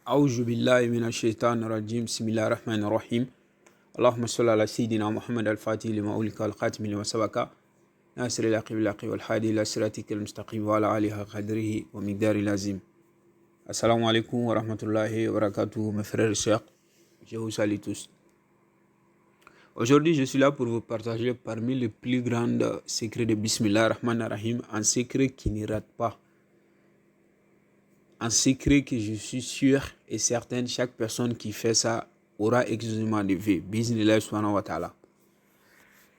أعوذ بالله من الشيطان الرجيم بسم الله الرحمن الرحيم اللهم صل على سيدنا محمد الفاتح لما أغلق والخاتم لما سبق ناصر الحق بالحق والهادي إلى صراطك المستقيم وعلى آله قدره ومقداره العظيم. Assalamu alaikum wa rahmatullahi wa barakatuh, mes frères et sœurs. Je vous salue tous. Aujourd'hui, je suis là pour vous partager parmi les plus grands secrets de Bismillah ar-Rahman ar-Rahim, un secret qui ne rate pas. Un secret que je suis sûr et certain, chaque personne qui fait ça aura exclusivement de vie. Bismillah subhanahu wa ta'ala.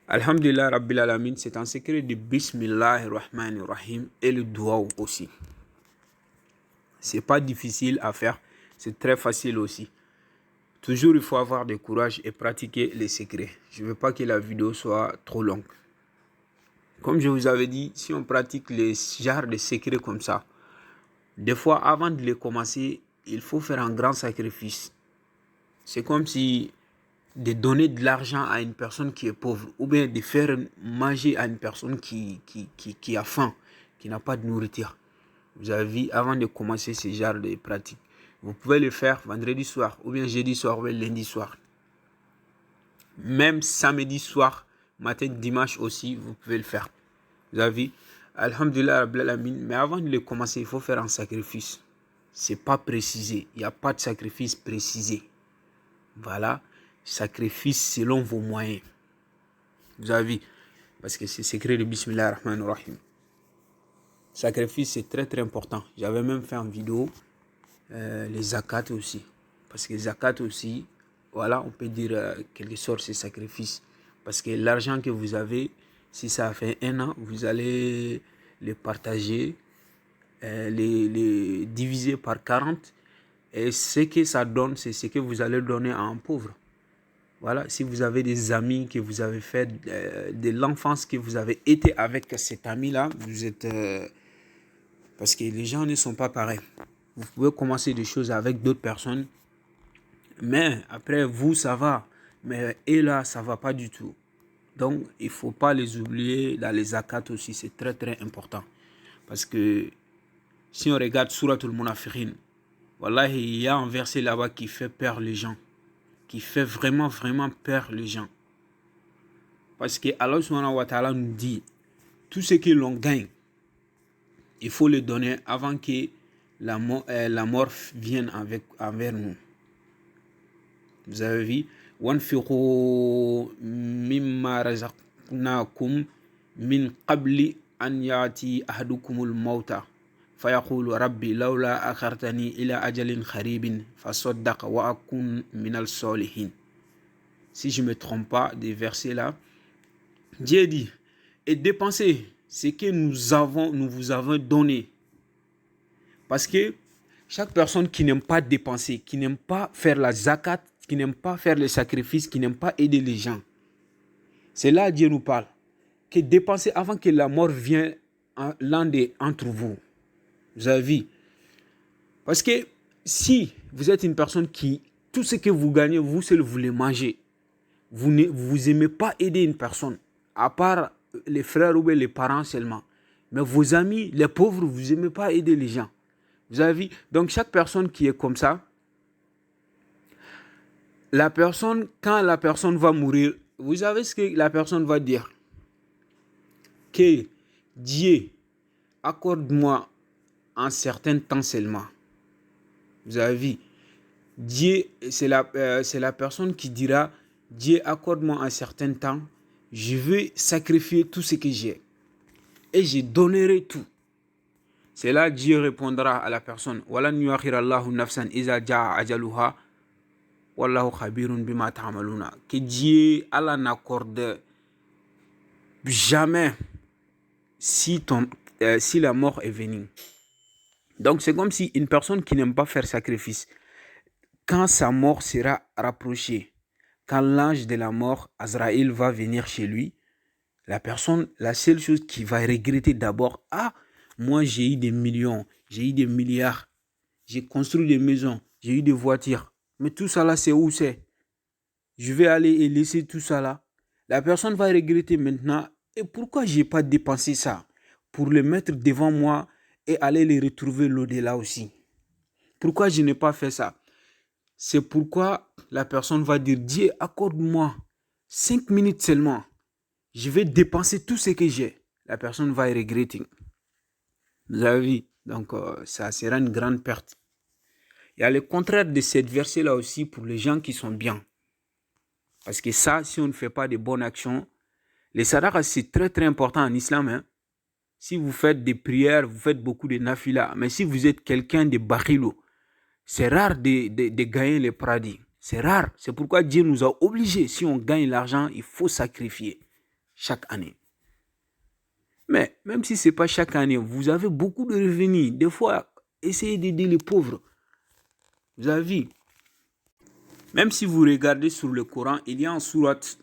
Alhamdulillah Rabbil Alamin, c'est un secret de Bismillah ar-Rahman ar-Rahim et le dua aussi. C'est pas difficile à faire, c'est très facile aussi. Toujours il faut avoir du courage et pratiquer les secrets. Je ne veux pas que la vidéo soit trop longue. Comme je vous avais dit, si on pratique les genres de secrets comme ça, des fois avant de les commencer, il faut faire un grand sacrifice. C'est comme si de donner de l'argent à une personne qui est pauvre ou bien de faire manger à une personne qui a faim, qui n'a pas de nourriture. Vous avez vu, avant de commencer ce genre de pratique, vous pouvez le faire vendredi soir, ou bien jeudi soir, ou bien lundi soir. Même samedi soir, matin, dimanche aussi, vous pouvez le faire. Vous avez vu, Alhamdulillah, mais avant de le commencer, il faut faire un sacrifice. Ce n'est pas précisé, il n'y a pas de sacrifice précisé. Voilà, sacrifice selon vos moyens. Vous avez vu, parce que c'est secret de Bismillah ar-Rahman ar-Rahim. Sacrifice, c'est très très important. J'avais même fait une vidéo, les zakat aussi. Parce que zakat aussi, voilà, on peut dire quelque sorte c'est sacrifice. Parce que l'argent que vous avez, si ça fait 1 an, vous allez le partager, les diviser par 40. Et ce que ça donne, c'est ce que vous allez donner à un pauvre. Voilà, si vous avez des amis que vous avez fait de l'enfance, que vous avez été avec cet ami-là, vous êtes... parce que les gens ne sont pas pareils. Vous pouvez commencer des choses avec d'autres personnes, mais après vous, ça va. Mais et là, ça ne va pas du tout. Donc, il ne faut pas les oublier dans les zakats aussi. C'est très, très important. Parce que si on regarde Suratul Munafiqin, voilà, il y a un verset là-bas qui fait peur les gens. Qui fait vraiment, vraiment peur les gens. Parce que Allah subhanahu wa ta'ala nous dit, tout ce que l'on gagne, il faut le donner avant que la mort vienne envers nous. Vous avez vu, وَانْفِقُوا مِمَّا رَزَقْنَاكُمْ مِنْ قَبْلِ أَنْ يَأْتِيَ أَحَدَكُمُ الْمَوْتَ فَيَقُولُ رَبِّي لَوْلَا أَخَّرْتَنِي إِلَى أَجَلٍ قَرِيبٍ فَأَصَّدَّقَ وَأَكُونَ مِنَ الصَّالِحِينَ. Si je ne me trompe pas des versets là, Dieu dit, et dépensez ce que nous vous avons donné. Parce que chaque personne qui n'aime pas dépenser, qui n'aime pas faire la zakat, qui n'aime pas faire les sacrifices, qui n'aime pas aider les gens, c'est là Dieu nous parle. Que dépenser avant que la mort vienne l'un d'entre vous. Vous avez vu? Parce que si vous êtes une personne qui, tout ce que vous gagnez, vous seul voulez manger, vous n'aimez pas aider une personne, à part les frères ou les parents seulement. Mais vos amis, les pauvres, vous n'aimez pas aider les gens. Vous avez vu? Donc chaque personne qui est comme ça, quand la personne va mourir, vous savez ce que la personne va dire? Que Dieu accorde-moi un certain temps seulement. Vous avez vu? Dieu, c'est la personne qui dira, Dieu accorde-moi un certain temps, je vais sacrifier tout ce que j'ai. Et je donnerai tout. C'est là que Dieu répondra à la personne. Que Dieu, Allah n'accorde jamais si la mort est venue. Donc c'est comme si une personne qui n'aime pas faire sacrifice, quand sa mort sera rapprochée, quand l'ange de la mort, Azraïl, va venir chez lui, la seule chose qu'il va regretter d'abord, moi j'ai eu des millions, j'ai eu des milliards, j'ai construit des maisons, j'ai eu des voitures, mais tout ça là c'est où c'est? Je vais aller et laisser tout ça là. La personne va regretter maintenant, et pourquoi j'ai pas dépensé ça pour le mettre devant moi et aller les retrouver l'au-delà aussi? Pourquoi je n'ai pas fait ça? C'est pourquoi la personne va dire, Dieu, accorde-moi 5 minutes seulement. Je vais dépenser tout ce que j'ai. La personne va regretter. Vous avez vu? Donc, ça sera une grande perte. Il y a le contraire de cette verset-là aussi pour les gens qui sont bien. Parce que ça, si on ne fait pas de bonnes actions, les sadaqa, c'est très très important en islam. Hein. Si vous faites des prières, vous faites beaucoup de nafila, mais si vous êtes quelqu'un de bakhilo, c'est rare de gagner les paradis. C'est rare. C'est pourquoi Dieu nous a obligés. Si on gagne l'argent, il faut sacrifier chaque année. Mais même si ce n'est pas chaque année, vous avez beaucoup de revenus. Des fois, essayez d'aider les pauvres. Vous avez vu? Même si vous regardez sur le Coran, il y a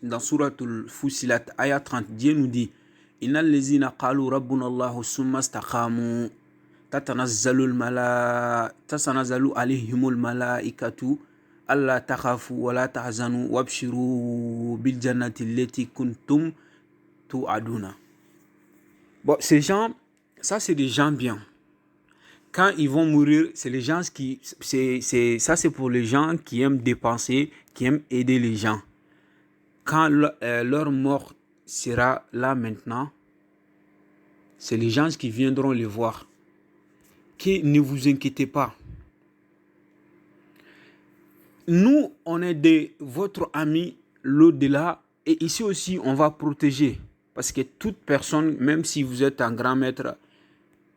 dans Suratul Fussilat, ayat 30, Dieu nous dit Inna allazina qalu rabbuna Allahu summa istaqamu tatanazzalu alayhimul malaikatu alla takhafu wa la tahzanu wabshiru bil jannati allati kuntum tu'aduna. Bon, ces gens, ça c'est des gens bien. Quand ils vont mourir, c'est les gens qui, c'est pour les gens qui aiment dépenser, qui aiment aider les gens. Quand leur mort sera là maintenant, c'est les gens qui viendront les voir. Que ne vous inquiétez pas. Nous, on est votre ami l'au-delà et ici aussi, on va protéger. Parce que toute personne, même si vous êtes un grand maître,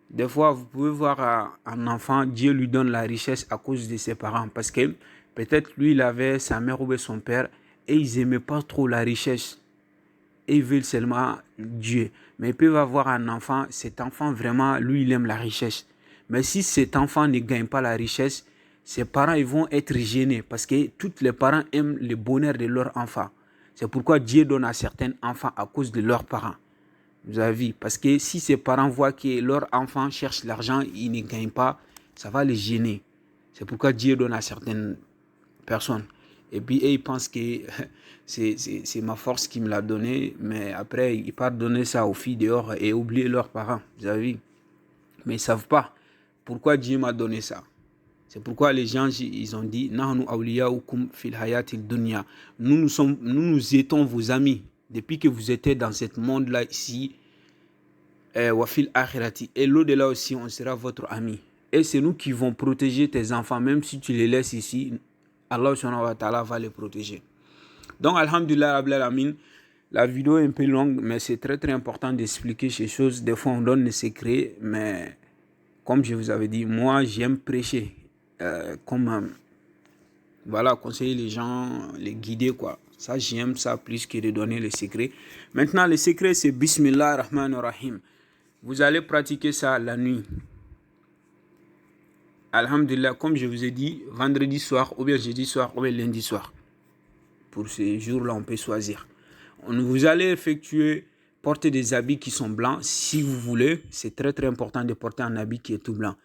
des fois, vous pouvez voir un enfant, Dieu lui donne la richesse à cause de ses parents. Parce que peut-être lui, il avait sa mère ou son père et ils n'aimaient pas trop la richesse. Et ils veulent seulement Dieu. Mais ils peuvent avoir un enfant, cet enfant vraiment, lui, il aime la richesse. Mais si cet enfant ne gagne pas la richesse, ses parents ils vont être gênés. Parce que tous les parents aiment le bonheur de leur enfant. C'est pourquoi Dieu donne à certains enfants à cause de leurs parents. Vous avez vu, parce que si ces parents voient que leur enfant cherche l'argent, il ne gagne pas, ça va les gêner. C'est pourquoi Dieu donne à certaines personnes. Et puis, ils pensent que c'est ma force qui me l'a donné, mais après, ils partent donner ça aux filles dehors et oublier leurs parents. Vous avez vu. Mais ils ne savent pas pourquoi Dieu m'a donné ça. C'est pourquoi les gens, ils ont dit, Nahnu awliyaukum fil hayatil dunya. Nous étions vos amis. Depuis que vous étiez dans ce monde-là ici, wafil akhirati, et l'au-delà aussi, on sera votre ami. Et c'est nous qui vont protéger tes enfants, même si tu les laisses ici, Allah subhanahu wa ta'ala va les protéger. Donc, alhamdulillah, rabbil alamin, la vidéo est un peu longue, mais c'est très très important d'expliquer ces choses. Des fois, on donne les secrets, mais comme je vous avais dit, moi, j'aime prêcher, voilà, conseiller les gens, les guider, quoi. Ça, j'aime ça plus que de donner les secrets. Maintenant, le secret, c'est Bismillah ar-Rahman ar-Rahim. Vous allez pratiquer ça la nuit. Alhamdulillah, comme je vous ai dit, vendredi soir, ou bien jeudi soir, ou bien lundi soir. Pour ces jours-là, on peut choisir. Vous allez effectuer, porter des habits qui sont blancs. Si vous voulez, c'est très très important de porter un habit qui est tout blanc.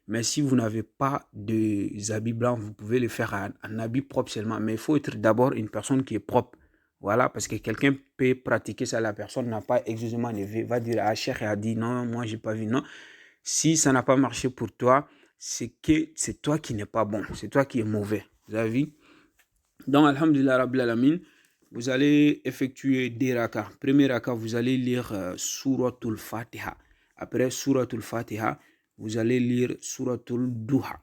Mais si vous n'avez pas des habits blancs, vous pouvez le faire en habit propre seulement. Mais il faut être d'abord une personne qui est propre. Voilà, parce que quelqu'un peut pratiquer ça, la personne n'a pas exactement levé, va dire, ah, Cheikh a dit, non, moi, j'ai pas vu, non. Si ça n'a pas marché pour toi, c'est que c'est toi qui n'es pas bon, c'est toi qui es mauvais. Vous avez vu? Donc, alhamdulillah, rabbil alamin, vous allez effectuer des rakas. Premier raka, vous allez lire Suratul Fatiha. Après Suratul Fatiha, vous allez lire Suratul Duha.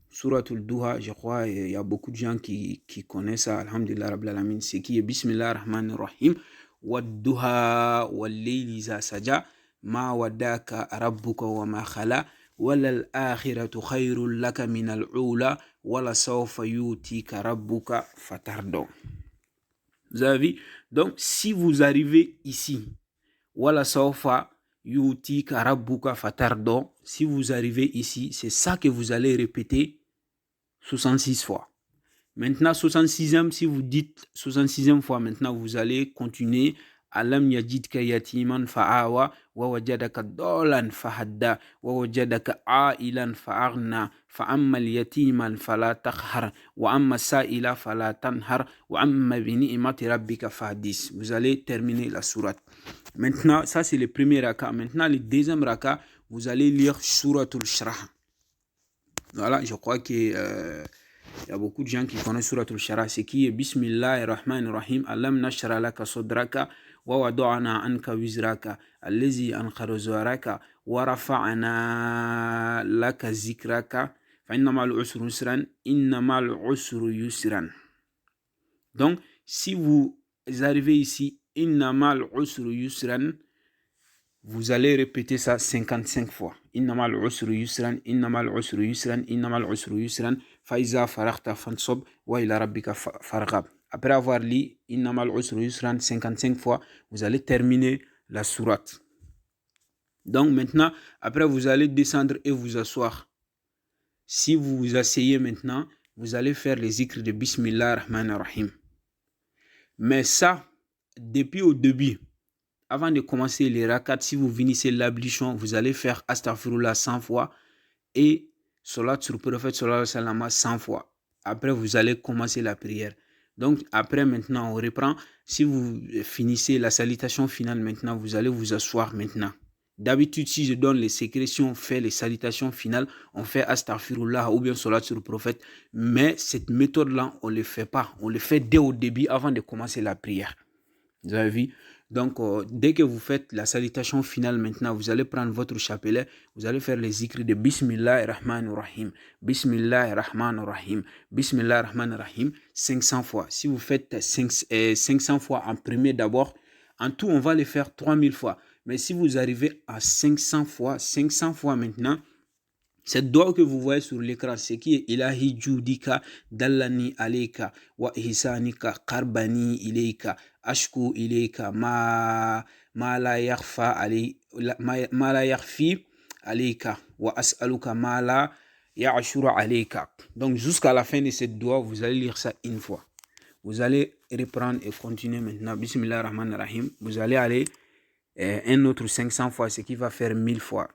Suratul Duha, je crois, il y a beaucoup de gens qui connaissent ça, alhamdulillah, rabbil alamin. C'est qui est Bismillah ar-Rahman ar-Rahim. Wad-Duha wal-Layli za saja, ma wadaka rabbuka wa ma khala, walal akhiratu khayrun laka min al-ula, wala sawfa yutika rabbuka fatardo. Vous avez vu? Donc, si vous arrivez ici, wala sawfa yutika rabbuka fatardo, si vous arrivez ici, c'est ça que vous allez répéter 66 fois. Maintenant, 66e, si vous dites 66e fois, maintenant, vous allez continuer. Alam yajidka yatiman fa'awa, wa wajadaka dolan fahadda, wa wajadaka ailan fa'aghna, fa amma al-yatiman fala taqhar, wa amma sa'ila fala tanhar, wa amma bi ni'mati rabbika fahdis. Vous allez terminer la sourate. Maintenant, ça c'est le premier raka. Maintenant, le deuxième raka, vous allez lire Suratul Shrah. Voilà, je crois que Il y a beaucoup de gens qui connaissent Surat al-Shara. C'est qui est Bismillahirrahmanirrahim. Alam nashra laka sodraka wa wada'ana anka wizraka allazi anqara zuwaraka wa rafa'ana laka zikraka fa inna ma'al usri yusran inna ma'al usri yusran. Donc, si vous arrivez ici, inna ma'al usri yusran, vous allez répéter ça 55 fois. Innamal usru yusran, innamal usru yusran, innamal usru yusran, faiza faraghta fansob wa ila rabbika farghab. Après avoir lu innamal usru yusran 55 fois, vous allez terminer la sourate. Donc maintenant, après vous allez descendre et vous asseoir. Si vous vous asseyez maintenant, vous allez faire les zikrs de Bismillah Rahman Rahim. Mais ça, depuis au début, avant de commencer les rakats, si vous finissez l'ablution, vous allez faire Astaghfirullah 100 fois et Salat sur le prophète sallallahu alayhi wa sallam 100 fois. Après, vous allez commencer la prière. Donc, après, maintenant, on reprend. Si vous finissez la salutation finale maintenant, vous allez vous asseoir maintenant. D'habitude, si je donne les sécrétions, on fait les salutations finales, on fait Astaghfirullah ou bien Salat sur le prophète. Mais cette méthode-là, on ne le fait pas. On le fait dès au début avant de commencer la prière. Vous avez vu? Donc, dès que vous faites la salutation finale maintenant, vous allez prendre votre chapelet, vous allez faire les zikrs de Bismillah Rahman Rahim, Bismillah Rahman Rahim, Bismillah Rahman Rahim, 500 fois. Si vous faites 500 fois en premier d'abord, en tout, on va les faire 3000 fois. Mais si vous arrivez à 500 fois maintenant, cette doigt que vous voyez sur l'écran, c'est qui est Ilahi Judika Dallani Aleka wa Ihsanika Karbani Ileika Ashku Ileika ma la yakhfi Aleka wa As'aluka ma la ya'shura Aleka. Donc jusqu'à la fin de cette doigt, vous allez lire ça une fois. Vous allez reprendre et continuer maintenant. Bismillah Rahman Rahim. Vous allez aller un autre 500 fois, ce qui va faire 1000 fois.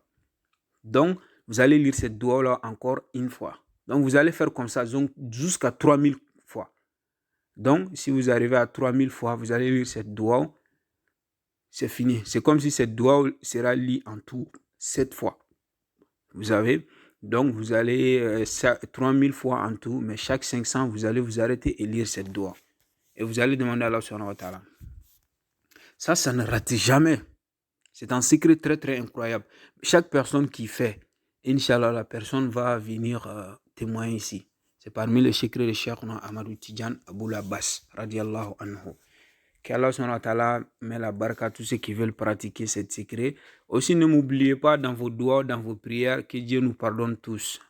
Donc, vous allez lire cette doigt-là encore une fois. Donc, vous allez faire comme ça jusqu'à 3000 fois. Donc, si vous arrivez à 3000 fois, vous allez lire cette doigt. C'est fini. C'est comme si cette doigt sera lue en tout 7 fois. Vous avez. Donc, vous allez 3000 fois en tout, mais chaque 500, vous allez vous arrêter et lire cette doigt. Et vous allez demander à Allah subhanahu wa ta'ala. Ça ne rate jamais. C'est un secret très, très incroyable. Chaque personne qui fait, Inch'Allah, la personne va venir témoigner ici. C'est parmi les secrets de Cheikh Ahmadou Tidjane Aboul Abbas, radiallahu anhu. Qu'Allah subhanahu wa ta'ala met la baraka à tous ceux qui veulent pratiquer ce secret. Aussi, ne m'oubliez pas dans vos doigts, dans vos prières, que Dieu nous pardonne tous.